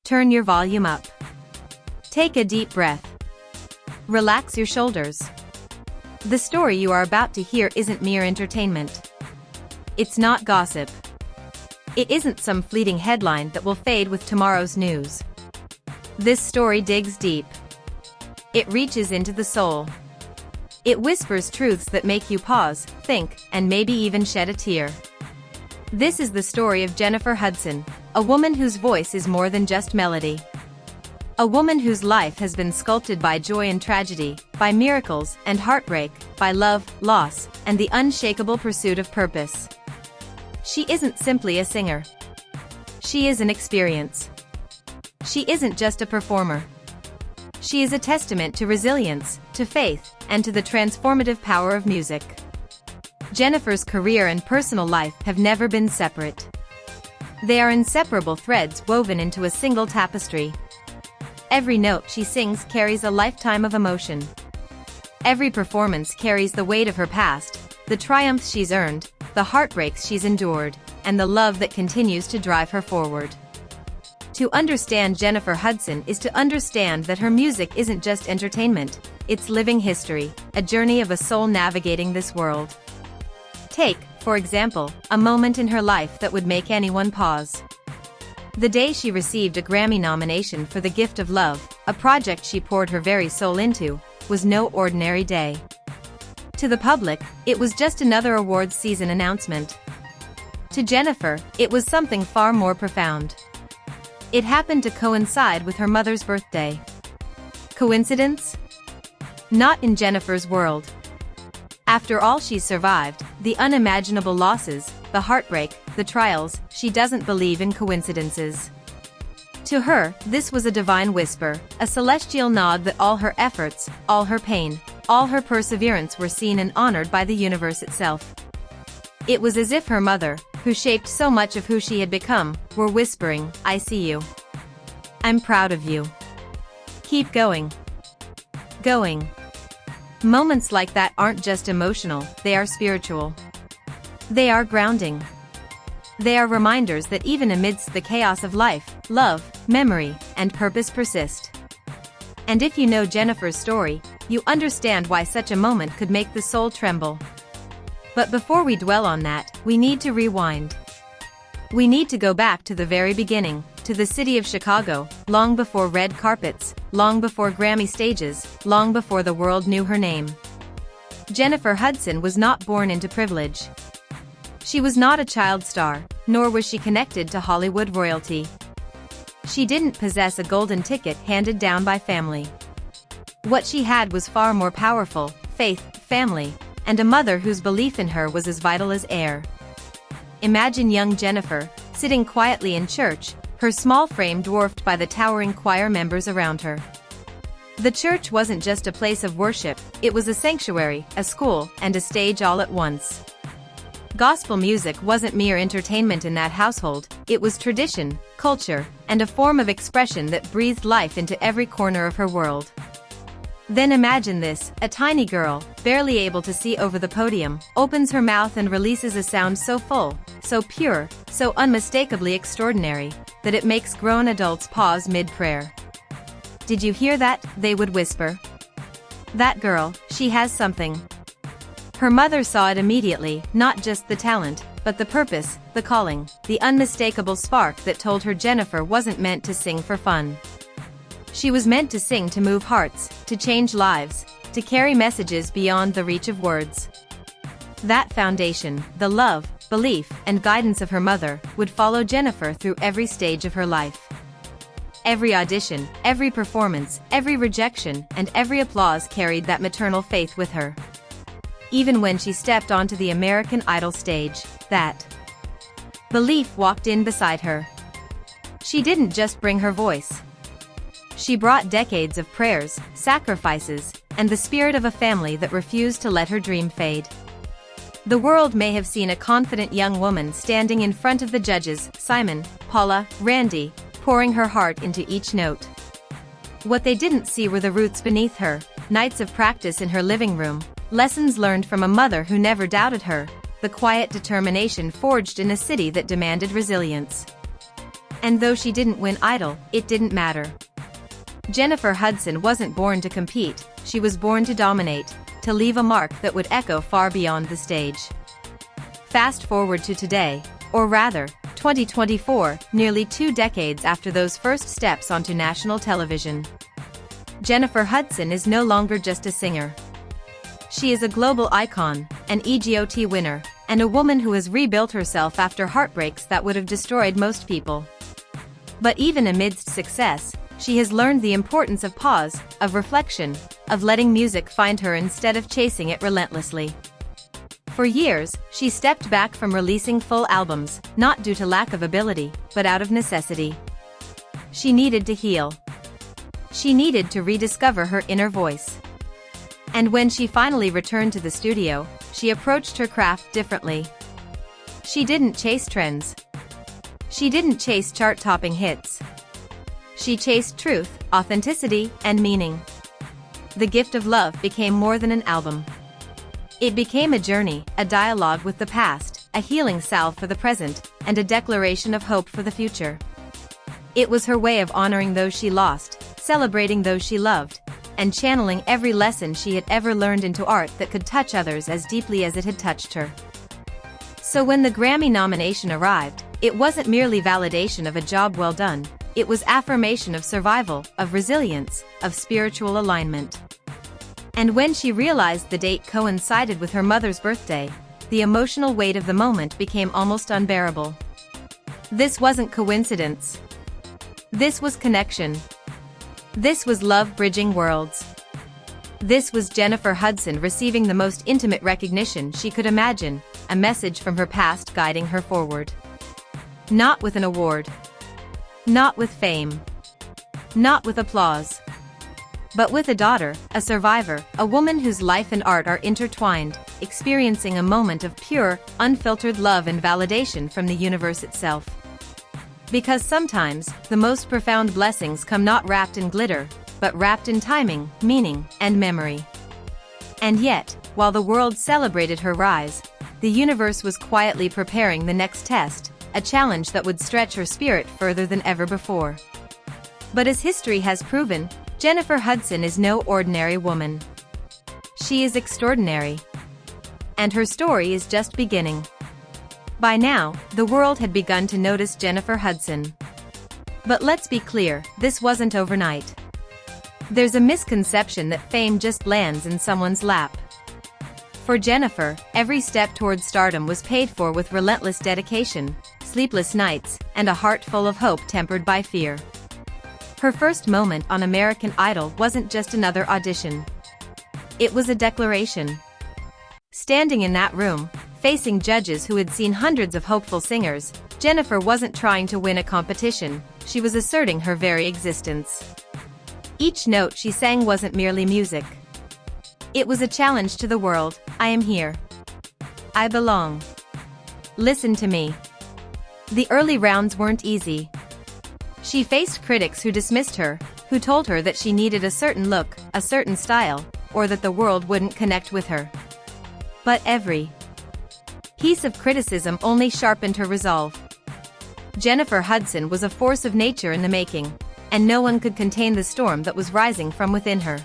Turn your volume up. Take a deep breath. Relax your shoulders. The story you are about to hear isn't mere entertainment. It's not gossip. It isn't some fleeting headline that will fade with tomorrow's news. This story digs deep. It reaches into the soul. It whispers truths that make you pause, think, and maybe even shed a tear. This is the story of Jennifer Hudson, a woman whose voice is more than just melody. A woman whose life has been sculpted by joy and tragedy, by miracles and heartbreak, by love, loss, and the unshakable pursuit of purpose. She isn't simply a singer. She is an experience. She isn't just a performer. She is a testament to resilience, to faith, and to the transformative power of music. Jennifer's career and personal life have never been separate. They are inseparable threads woven into a single tapestry. Every note she sings carries a lifetime of emotion. Every performance carries the weight of her past, the triumphs she's earned, the heartbreaks she's endured, and the love that continues to drive her forward. To understand Jennifer Hudson is to understand that her music isn't just entertainment, it's living history, a journey of a soul navigating this world. Take, for example, a moment in her life that would make anyone pause. The day she received a Grammy nomination for The Gift of Love, a project she poured her very soul into, was no ordinary day. To the public, it was just another awards season announcement. To Jennifer, it was something far more profound. It happened to coincide with her mother's birthday. Coincidence? Not in Jennifer's world. After all she's survived, the unimaginable losses, the heartbreak, the trials, she doesn't believe in coincidences. To her, this was a divine whisper, a celestial nod that all her efforts, all her pain, all her perseverance were seen and honored by the universe itself. It was as if her mother, who shaped so much of who she had become, were whispering, "I see you. I'm proud of you. Keep going. Going." Moments like that aren't just emotional, they are spiritual. They are grounding. They are reminders that even amidst the chaos of life, love, memory, and purpose persist. And if you know Jennifer's story, you understand why such a moment could make the soul tremble. But before we dwell on that, we need to rewind. We need to go back to the very beginning, to the city of Chicago, long before red carpets, long before Grammy stages, long before the world knew her name. Jennifer Hudson was not born into privilege. She was not a child star, nor was she connected to Hollywood royalty. She didn't possess a golden ticket handed down by family. What she had was far more powerful: faith, family, and a mother whose belief in her was as vital as air. Imagine young Jennifer, sitting quietly in church, her small frame dwarfed by the towering choir members around her. The church wasn't just a place of worship, it was a sanctuary, a school, and a stage all at once. Gospel music wasn't mere entertainment in that household, it was tradition, culture, and a form of expression that breathed life into every corner of her world. Then imagine this: a tiny girl, barely able to see over the podium, opens her mouth and releases a sound so full, so pure, so unmistakably extraordinary, that it makes grown adults pause mid-prayer. "Did you hear that?" they would whisper. "That girl, she has something." Her mother saw it immediately, not just the talent, but the purpose, the calling, the unmistakable spark that told her Jennifer wasn't meant to sing for fun. She was meant to sing to move hearts, to change lives, to carry messages beyond the reach of words. That foundation, the love, belief, and guidance of her mother, would follow Jennifer through every stage of her life. Every audition, every performance, every rejection, and every applause carried that maternal faith with her. Even when she stepped onto the American Idol stage, that belief walked in beside her. She didn't just bring her voice. She brought decades of prayers, sacrifices, and the spirit of a family that refused to let her dream fade. The world may have seen a confident young woman standing in front of the judges, Simon, Paula, Randy, pouring her heart into each note. What they didn't see were the roots beneath her, nights of practice in her living room, lessons learned from a mother who never doubted her, the quiet determination forged in a city that demanded resilience. And though she didn't win Idol, it didn't matter. Jennifer Hudson wasn't born to compete, she was born to dominate, to leave a mark that would echo far beyond the stage. Fast forward to today, or rather, 2024, nearly 2 decades after those first steps onto national television. Jennifer Hudson is no longer just a singer. She is a global icon, an EGOT winner, and a woman who has rebuilt herself after heartbreaks that would have destroyed most people. But even amidst success, she has learned the importance of pause, of reflection, of letting music find her instead of chasing it relentlessly. For years, she stepped back from releasing full albums, not due to lack of ability, but out of necessity. She needed to heal. She needed to rediscover her inner voice. And when she finally returned to the studio, she approached her craft differently. She didn't chase trends. She didn't chase chart-topping hits. She chased truth, authenticity, and meaning. The Gift of Love became more than an album. It became a journey, a dialogue with the past, a healing salve for the present, and a declaration of hope for the future. It was her way of honoring those she lost, celebrating those she loved, and channeling every lesson she had ever learned into art that could touch others as deeply as it had touched her. So when the Grammy nomination arrived, it wasn't merely validation of a job well done, it was affirmation of survival, of resilience, of spiritual alignment. And when she realized the date coincided with her mother's birthday, the emotional weight of the moment became almost unbearable. This wasn't coincidence. This was connection. This was love bridging worlds. This was Jennifer Hudson receiving the most intimate recognition she could imagine, a message from her past guiding her forward. Not with an award. Not with fame. Not with applause. But with a daughter, a survivor, a woman whose life and art are intertwined, experiencing a moment of pure, unfiltered love and validation from the universe itself. Because sometimes, the most profound blessings come not wrapped in glitter, but wrapped in timing, meaning, and memory. And yet, while the world celebrated her rise, the universe was quietly preparing the next test, a challenge that would stretch her spirit further than ever before. But as history has proven, Jennifer Hudson is no ordinary woman. She is extraordinary. And her story is just beginning. By now, the world had begun to notice Jennifer Hudson. But let's be clear, this wasn't overnight. There's a misconception that fame just lands in someone's lap. For Jennifer, every step towards stardom was paid for with relentless dedication, sleepless nights, and a heart full of hope tempered by fear. Her first moment on American Idol wasn't just another audition. It was a declaration. Standing in that room, facing judges who had seen hundreds of hopeful singers, Jennifer wasn't trying to win a competition, she was asserting her very existence. Each note she sang wasn't merely music. It was a challenge to the world. I am here. I belong. Listen to me. The early rounds weren't easy. She faced critics who dismissed her, who told her that she needed a certain look, a certain style, or that the world wouldn't connect with her. But every piece of criticism only sharpened her resolve. Jennifer Hudson was a force of nature in the making, and no one could contain the storm that was rising from within her.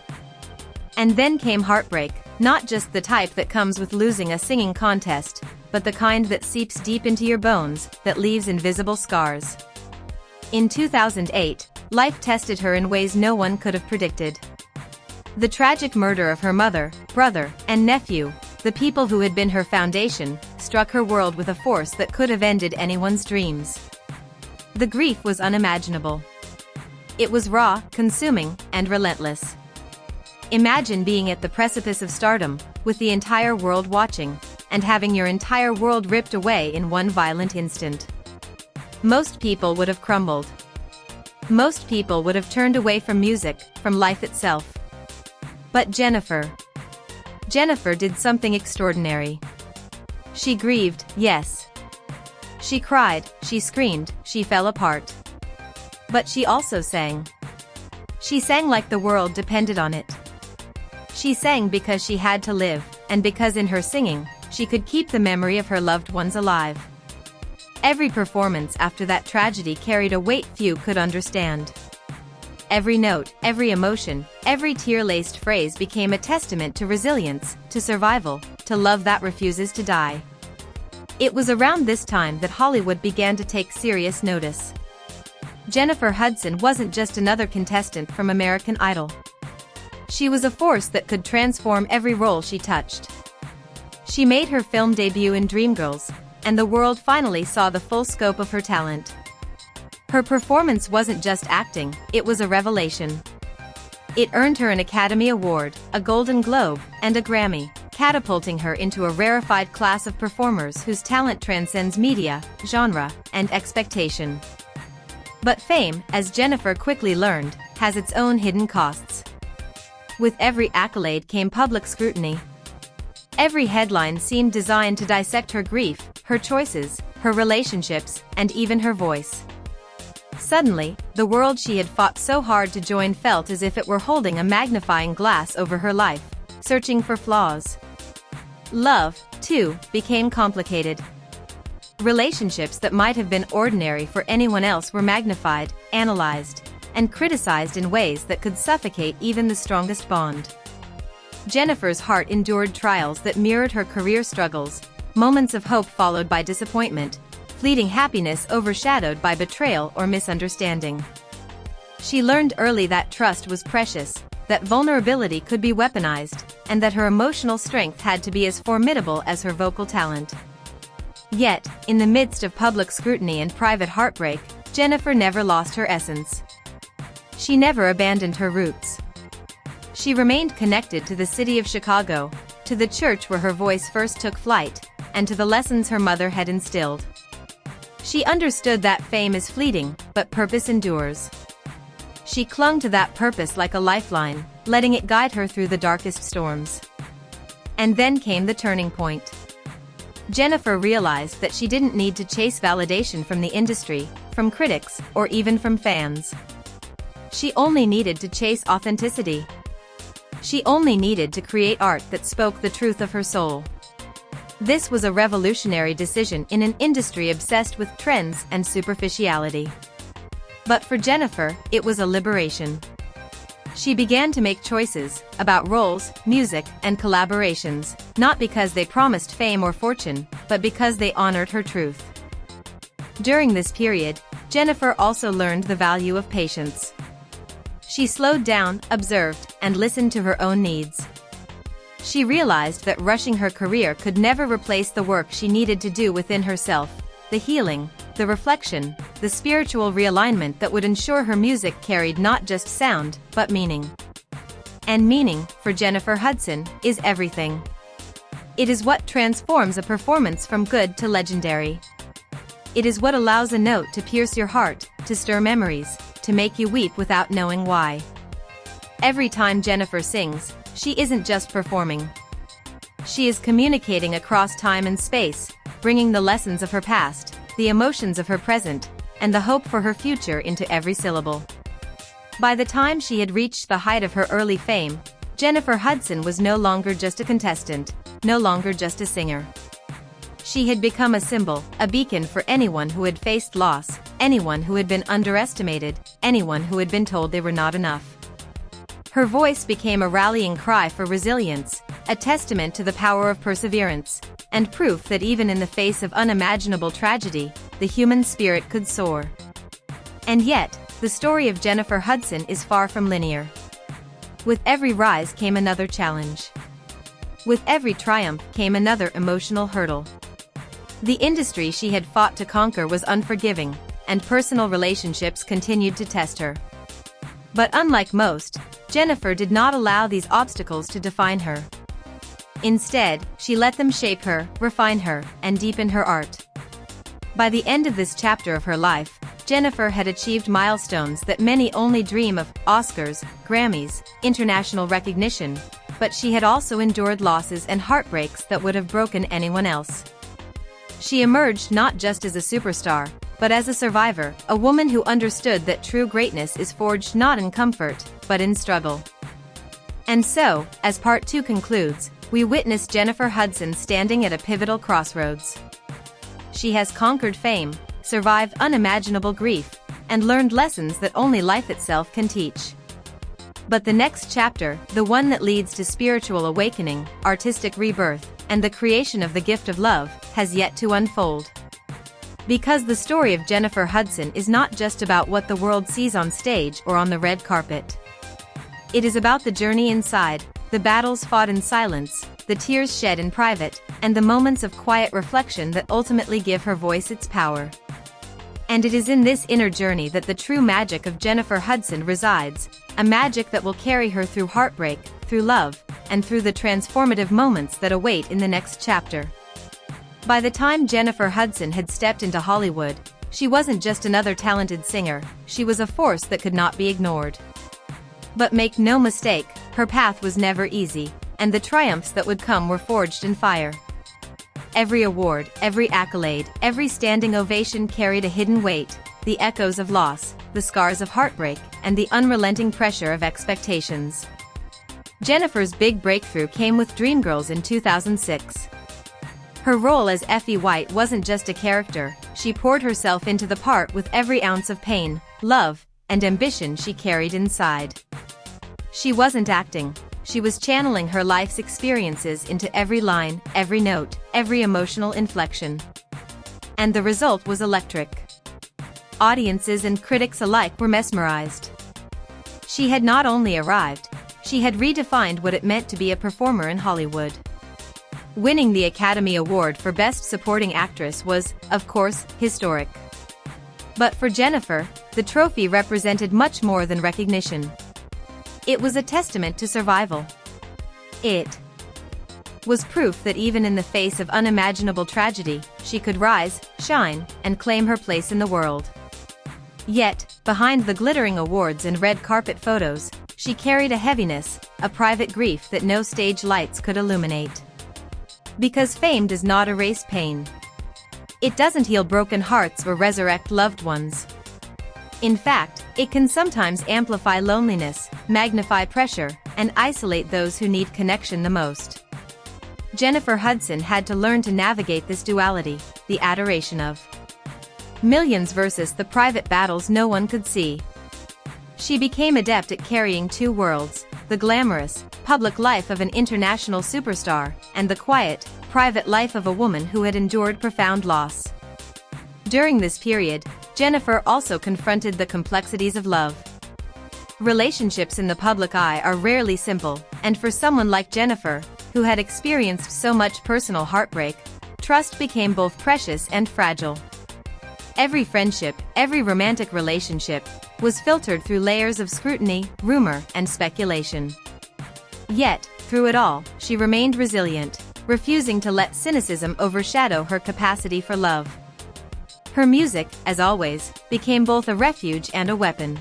And then came heartbreak, not just the type that comes with losing a singing contest, but the kind that seeps deep into your bones, that leaves invisible scars. In 2008, life tested her in ways no one could have predicted. The tragic murder of her mother, brother, and nephew, the people who had been her foundation, struck her world with a force that could have ended anyone's dreams. The grief was unimaginable. It was raw, consuming, and relentless. Imagine being at the precipice of stardom, with the entire world watching, and having your entire world ripped away in one violent instant. Most people would have crumbled. Most people would have turned away from music, from life itself. But Jennifer did something extraordinary. She grieved, yes. She cried, she screamed, she fell apart. But she also sang. She sang like the world depended on it. She sang because she had to live, and because in her singing, she could keep the memory of her loved ones alive. Every performance after that tragedy carried a weight few could understand. Every note, every emotion, every tear-laced phrase became a testament to resilience, to survival, to love that refuses to die. It was around this time that Hollywood began to take serious notice. Jennifer Hudson wasn't just another contestant from American Idol. She was a force that could transform every role she touched. She made her film debut in Dreamgirls, and the world finally saw the full scope of her talent. Her performance wasn't just acting, it was a revelation. It earned her an Academy Award, a Golden Globe, and a Grammy, catapulting her into a rarefied class of performers whose talent transcends media, genre, and expectation. But fame, as Jennifer quickly learned, has its own hidden costs. With every accolade came public scrutiny. Every headline seemed designed to dissect her grief, her choices, her relationships, and even her voice. Suddenly, the world she had fought so hard to join felt as if it were holding a magnifying glass over her life, searching for flaws. Love, too, became complicated. Relationships that might have been ordinary for anyone else were magnified, analyzed, and criticized in ways that could suffocate even the strongest bond. Jennifer's heart endured trials that mirrored her career struggles, moments of hope followed by disappointment, fleeting happiness overshadowed by betrayal or misunderstanding. She learned early that trust was precious, that vulnerability could be weaponized, and that her emotional strength had to be as formidable as her vocal talent. Yet, in the midst of public scrutiny and private heartbreak, Jennifer never lost her essence. She never abandoned her roots. She remained connected to the city of Chicago, to the church where her voice first took flight, and to the lessons her mother had instilled. She understood that fame is fleeting, but purpose endures. She clung to that purpose like a lifeline, letting it guide her through the darkest storms. And then came the turning point. Jennifer realized that she didn't need to chase validation from the industry, from critics, or even from fans. She only needed to chase authenticity. She only needed to create art that spoke the truth of her soul. This was a revolutionary decision in an industry obsessed with trends and superficiality. But for Jennifer, it was a liberation. She began to make choices about roles, music, and collaborations, not because they promised fame or fortune, but because they honored her truth. During this period, Jennifer also learned the value of patience. She slowed down, observed, and listened to her own needs. She realized that rushing her career could never replace the work she needed to do within herself, the healing, the reflection, the spiritual realignment that would ensure her music carried not just sound, but meaning. And meaning, for Jennifer Hudson, is everything. It is what transforms a performance from good to legendary. It is what allows a note to pierce your heart, to stir memories, to make you weep without knowing why. Every time Jennifer sings, she isn't just performing. She is communicating across time and space, bringing the lessons of her past, the emotions of her present, and the hope for her future into every syllable. By the time she had reached the height of her early fame, Jennifer Hudson was no longer just a contestant, no longer just a singer. She had become a symbol, a beacon for anyone who had faced loss, anyone who had been underestimated, anyone who had been told they were not enough. Her voice became a rallying cry for resilience, a testament to the power of perseverance, and proof that even in the face of unimaginable tragedy, the human spirit could soar. And yet, the story of Jennifer Hudson is far from linear. With every rise came another challenge. With every triumph came another emotional hurdle. The industry she had fought to conquer was unforgiving, and personal relationships continued to test her. But unlike most, Jennifer did not allow these obstacles to define her. Instead, she let them shape her, refine her, and deepen her art. By the end of this chapter of her life, Jennifer had achieved milestones that many only dream of: Oscars, Grammys, international recognition, but she had also endured losses and heartbreaks that would have broken anyone else. She emerged not just as a superstar, but as a survivor, a woman who understood that true greatness is forged not in comfort, but in struggle. And so, as part 2 concludes, we witness Jennifer Hudson standing at a pivotal crossroads. she has conquered fame, survived unimaginable grief, and learned lessons that only life itself can teach. But the next chapter, the one that leads to spiritual awakening, artistic rebirth, and the creation of the gift of love, has yet to unfold. Because the story of Jennifer Hudson is not just about what the world sees on stage or on the red carpet. It is about the journey inside, the battles fought in silence, the tears shed in private, and the moments of quiet reflection that ultimately give her voice its power. And it is in this inner journey that the true magic of Jennifer Hudson resides, a magic that will carry her through heartbreak, through love, and through the transformative moments that await in the next chapter. By the time Jennifer Hudson had stepped into Hollywood, she wasn't just another talented singer, she was a force that could not be ignored. But make no mistake, her path was never easy, and the triumphs that would come were forged in fire. Every award, every accolade, every standing ovation carried a hidden weight, the echoes of loss, the scars of heartbreak, and the unrelenting pressure of expectations. Jennifer's big breakthrough came with Dreamgirls in 2006. Her role as Effie White wasn't just a character, she poured herself into the part with every ounce of pain, love, and ambition she carried inside. She wasn't acting, she was channeling her life's experiences into every line, every note, every emotional inflection. And the result was electric. Audiences and critics alike were mesmerized. She had not only arrived, she had redefined what it meant to be a performer in Hollywood. Winning the Academy Award for Best Supporting Actress was, of course, historic. But for Jennifer, the trophy represented much more than recognition. It was a testament to survival. It was proof that even in the face of unimaginable tragedy, she could rise, shine, and claim her place in the world. Yet, behind the glittering awards and red carpet photos, she carried a heaviness, a private grief that no stage lights could illuminate. Because fame does not erase pain. It doesn't heal broken hearts or resurrect loved ones. In fact, it can sometimes amplify loneliness, magnify pressure, and isolate those who need connection the most. Jennifer Hudson had to learn to navigate this duality, the adoration of millions versus the private battles no one could see. She became adept at carrying two worlds, the glamorous, public life of an international superstar, and the quiet, private life of a woman who had endured profound loss. During this period, Jennifer also confronted the complexities of love. Relationships in the public eye are rarely simple, and for someone like Jennifer, who had experienced so much personal heartbreak, trust became both precious and fragile. Every friendship, every romantic relationship, was filtered through layers of scrutiny, rumor, and speculation. Yet, through it all, she remained resilient, refusing to let cynicism overshadow her capacity for love. Her music, as always, became both a refuge and a weapon.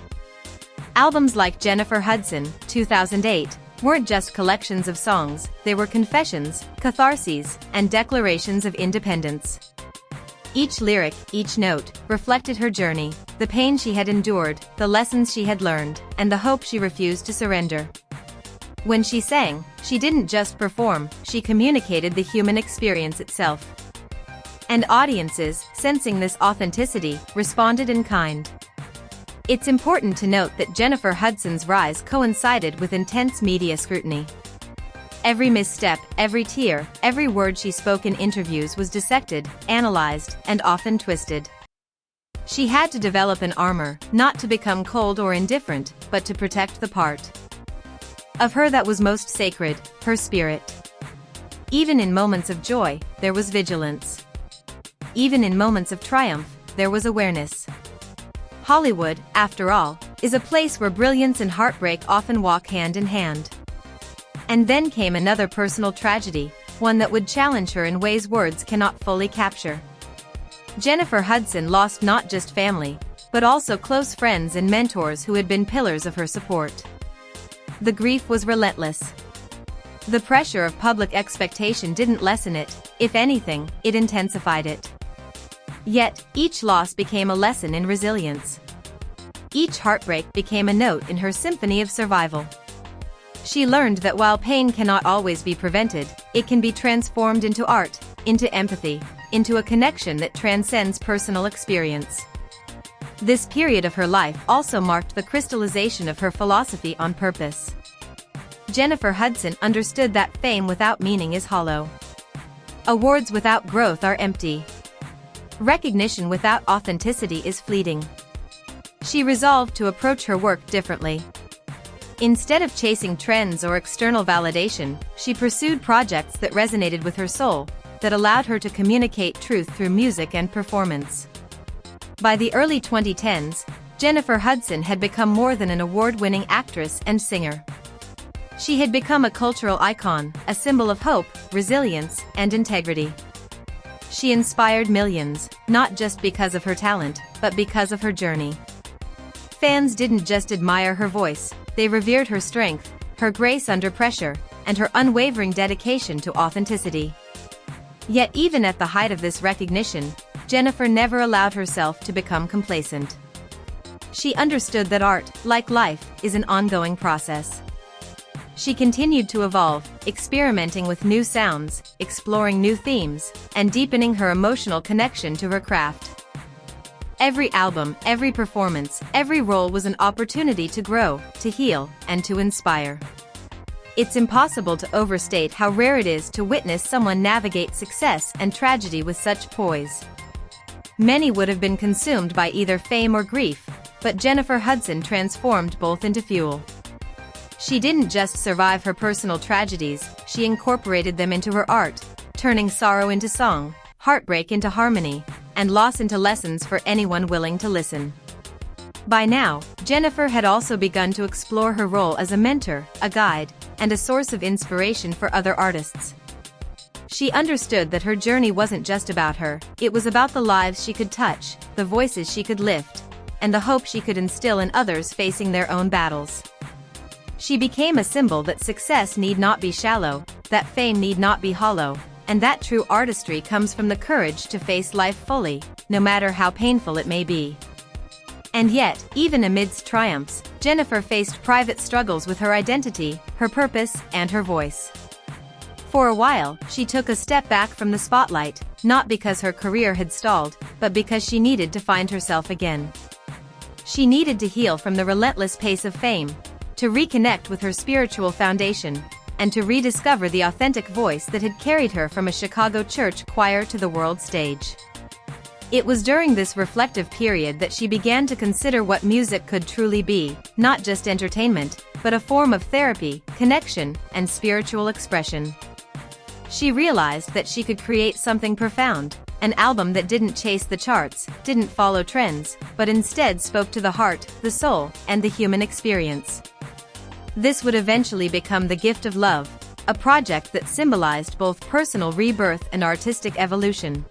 Albums like Jennifer Hudson, 2008, weren't just collections of songs, they were confessions, catharses, and declarations of independence. Each lyric, each note, reflected her journey, the pain she had endured, the lessons she had learned, and the hope she refused to surrender. When she sang, she didn't just perform, she communicated the human experience itself. And audiences, sensing this authenticity, responded in kind. It's important to note that Jennifer Hudson's rise coincided with intense media scrutiny. Every misstep, every tear, every word she spoke in interviews was dissected, analyzed, and often twisted. She had to develop an armor, not to become cold or indifferent, but to protect the part of her that was most sacred, her spirit. Even in moments of joy, there was vigilance. Even in moments of triumph, there was awareness. Hollywood, after all, is a place where brilliance and heartbreak often walk hand in hand. And then came another personal tragedy, one that would challenge her in ways words cannot fully capture. Jennifer Hudson lost not just family, but also close friends and mentors who had been pillars of her support. The grief was relentless. The pressure of public expectation didn't lessen it, if anything, it intensified it. Yet, each loss became a lesson in resilience. Each heartbreak became a note in her symphony of survival. She learned that while pain cannot always be prevented, it can be transformed into art, into empathy, into a connection that transcends personal experience. This period of her life also marked the crystallization of her philosophy on purpose. Jennifer Hudson understood that fame without meaning is hollow. Awards without growth are empty. Recognition without authenticity is fleeting. She resolved to approach her work differently. Instead of chasing trends or external validation, she pursued projects that resonated with her soul, that allowed her to communicate truth through music and performance. By the early 2010s, Jennifer Hudson had become more than an award-winning actress and singer. She had become a cultural icon, a symbol of hope, resilience, and integrity. She inspired millions, not just because of her talent, but because of her journey. Fans didn't just admire her voice, they revered her strength, her grace under pressure, and her unwavering dedication to authenticity. Yet even at the height of this recognition, Jennifer never allowed herself to become complacent. She understood that art, like life, is an ongoing process. She continued to evolve, experimenting with new sounds, exploring new themes, and deepening her emotional connection to her craft. Every album, every performance, every role was an opportunity to grow, to heal, and to inspire. It's impossible to overstate how rare it is to witness someone navigate success and tragedy with such poise. Many would have been consumed by either fame or grief, but Jennifer Hudson transformed both into fuel. She didn't just survive her personal tragedies, she incorporated them into her art, turning sorrow into song, heartbreak into harmony, and loss into lessons for anyone willing to listen. By now, Jennifer had also begun to explore her role as a mentor, a guide, and a source of inspiration for other artists. She understood that her journey wasn't just about her, it was about the lives she could touch, the voices she could lift, and the hope she could instill in others facing their own battles. She became a symbol that success need not be shallow, that fame need not be hollow, and that true artistry comes from the courage to face life fully, no matter how painful it may be. And yet, even amidst triumphs, Jennifer faced private struggles with her identity, her purpose, and her voice. For a while, she took a step back from the spotlight, not because her career had stalled, but because she needed to find herself again. She needed to heal from the relentless pace of fame, to reconnect with her spiritual foundation, and to rediscover the authentic voice that had carried her from a Chicago church choir to the world stage. It was during this reflective period that she began to consider what music could truly be, not just entertainment, but a form of therapy, connection, and spiritual expression. She realized that she could create something profound, an album that didn't chase the charts, didn't follow trends, but instead spoke to the heart, the soul, and the human experience. This would eventually become The Gift of Love, a project that symbolized both personal rebirth and artistic evolution.